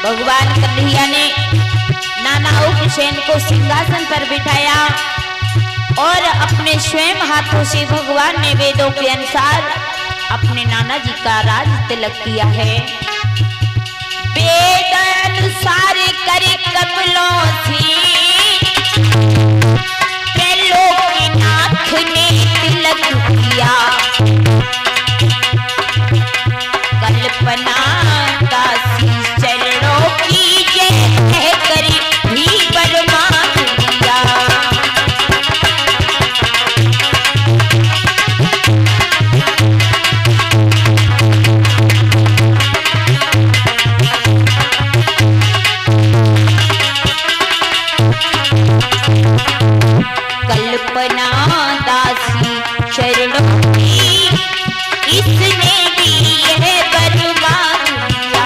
भगवान कन्हैया ने नाना उग्रसेन को सिंहासन पर बिठाया और अपने स्वयं हाथों से भगवान ने वेदों के अनुसार अपने नाना जी का राज तिलक किया है। वेद अनुसार कर कमलों से त्रिलोकीनाथ ने तिलक किया। कल्पना दासी चरणों की जय करी भी बरमान दिया। कल्पना दासी चरणों की इसने दी है बरमान दिया।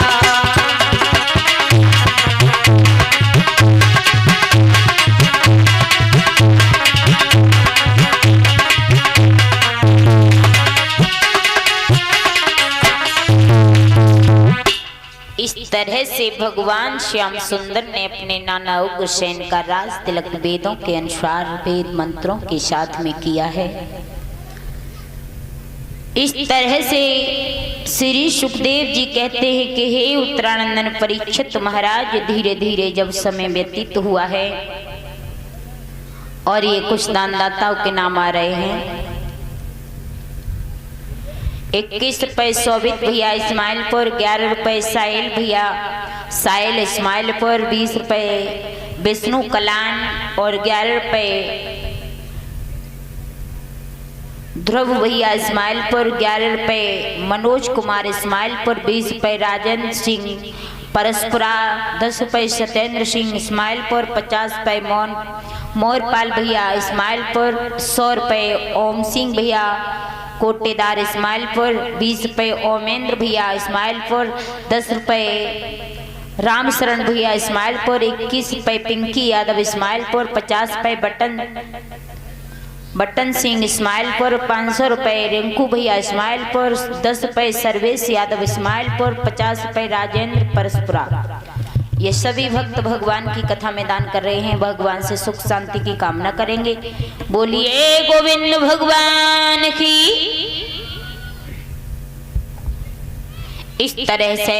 इस तरह से भगवान श्याम सुंदर ने अपने नाना उग्रसेन का राज तिलक वेदों के अनुसार वेद मंत्रों के साथ में किया है। इस तरह से श्री सुखदेव जी कहते हैं कि हे उत्तरानंदन परीक्षित महाराज, धीरे धीरे जब समय व्यतीत हुआ है और ये कुछ दानदाताओं के नाम आ रहे हैं। 21 रुपए शोभित भैया इस्माइलपुर, 11 रुपए साहिल भैया साहिल इस्माइलपुर, 20 रुपए विष्णु कलान और 11 रुपए ध्रुव भैया इस्माइलपुर, 11 रुपए मनोज कुमार इस्माइलपुर, 20 रुपए राजेंद्र सिंह परसपुरा, 10 रुपए सत्येंद्र सिंह इस्माइलपुर, 50 रुपए मोरपाल भैया इस्माइलपुर, 100 रुपए ओम सिंह भैया कोटेदार इस्माइलपुर, 20 रुपए ओमेंद्र भैया इस्माइलपुर, 10 रुपए रामशरण भैया इस्माइलपुर, 21 रुपए पिंकी यादव इस्माइलपुर, 50 रुपए बटन सिंह इस्माइलपुर, 500 रुपए रिंकू भैया इस्माइलपुर, 10 रुपए सर्वेश यादव इस्माइलपुर, 50 रुपए राजेंद्र परसपुरा। ये सभी भक्त भगवान की कथा में दान कर रहे हैं। भगवान से सुख शांति की कामना करेंगे। बोलिए गोविंद भगवान की। इस तरह से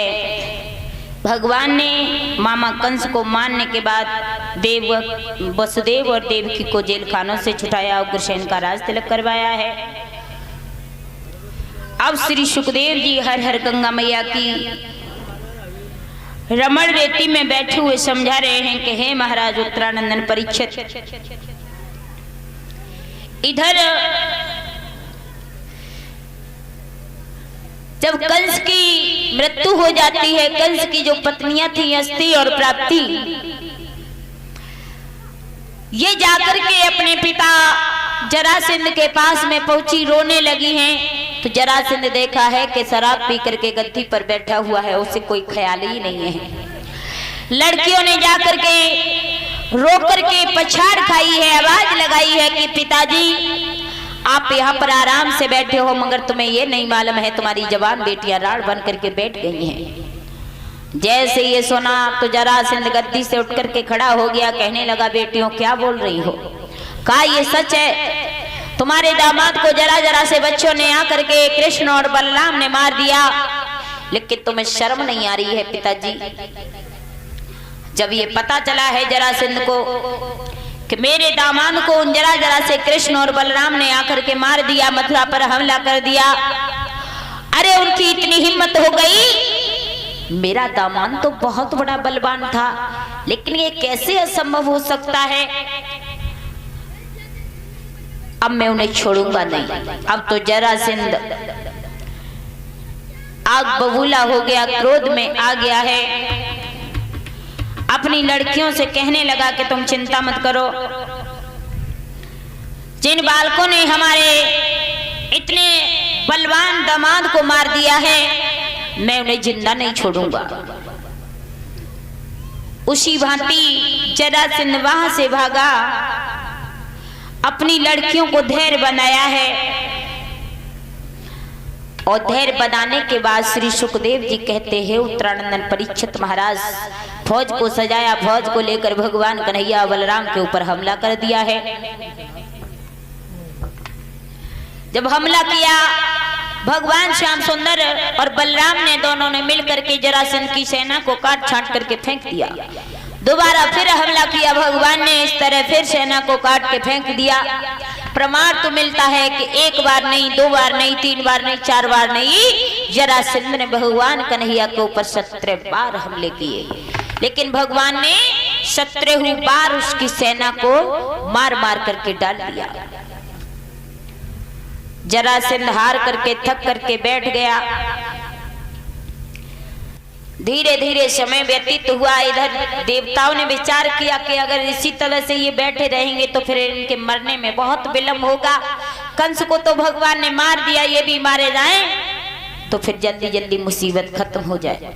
भगवान ने मामा कंस को मारने के बाद वसुदेव और देवकी को जेल खानों से छुटाया, उग्रसेन का राज तिलक करवाया है। अब श्री सुखदेव जी हर हर गंगा मैया की रमण रेती में बैठे हुए समझा रहे हैं कि हे महाराज उत्तरानंदन परीक्षित, इधर जब कंस की मृत्यु हो जाती है, कंस की जो पत्नियां थी अस्ति और प्राप्ति, ये जाकर के अपने पिता जरासंध के पास में पहुंची, रोने लगी हैं। तो जरासंध देखा है कि शराब पी करके गद्दी पर बैठा हुआ है, उसे कोई ख्याल ही नहीं है। लड़कियों ने जाकर के रो करके पछाड़ खाई है, आवाज लगाई है कि पिताजी आप यहाँ पर आराम से बैठे हो, मगर तुम्हें ये नहीं मालूम है तुम्हारी जवान बेटियां राड़ बन करके बैठ गई हैं। जैसे ये सुना तो जरासंध गद्दी से उठ करके खड़ा हो गया, कहने लगा बेटियों क्या बोल रही हो? कहा ये सच है, तुम्हारे दामाद को जरा जरा से बच्चों ने आकर के कृष्ण और बलराम ने मार दिया, लेकिन तुम्हें शर्म नहीं आ रही है पिताजी? जब ये पता चला है जरासंध को कि मेरे दामाद को उन जरा जरा से कृष्ण और बलराम ने आकर के मार दिया, मथुरा पर हमला कर दिया, अरे उनकी इतनी हिम्मत हो गई। मेरा दामाद तो बहुत बड़ा बलवान था, लेकिन ये कैसे असंभव हो सकता है? अब मैं उन्हें छोड़ूंगा नहीं। अब तो जरासंध आग बबूला हो गया, क्रोध में आ गया है। अपनी लड़कियों से कहने लगा कि तुम चिंता मत करो, जिन बालकों ने हमारे इतने बलवान दामाद को मार दिया है, मैं उन्हें जिंदा नहीं छोड़ूंगा। उसी भांति जरासंध वहां से भागा, अपनी लड़कियों को धैर्य बनाया है। और धैर्य बनाने के बाद श्री सुखदेव जी कहते हैं, उत्तरानंदन परीक्षित महाराज, फौज को सजाया, फौज को लेकर भगवान कन्हैया बलराम के ऊपर हमला कर दिया है। जब हमला किया, भगवान श्याम सुंदर और बलराम ने दोनों ने मिलकर के जरासंध की सेना को काट छांट करके फेंक दिया। दोबारा फिर हमला किया भगवान ने, इस तरह फिर सेना को काट के फेंक दिया। प्रमाण तो मिलता है कि एक बार नहीं, दो बार नहीं, तीन बार नहीं, चार बार नहीं, जरासंध ने भगवान कन्हैया के ऊपर 17 बार हमले किए, लेकिन भगवान ने 17 बार उसकी सेना को मार मार करके डाल दिया। जरासंध हार करके थक करके बैठ गया। धीरे धीरे समय व्यतीत हुआ। इधर देवताओं ने विचार किया कि अगर इसी तरह से ये बैठे रहेंगे तो फिर इनके मरने में बहुत विलंब होगा। कंस को तो भगवान ने मार दिया, ये भी मारे जाएं तो फिर जल्दी जल्दी मुसीबत खत्म हो जाए।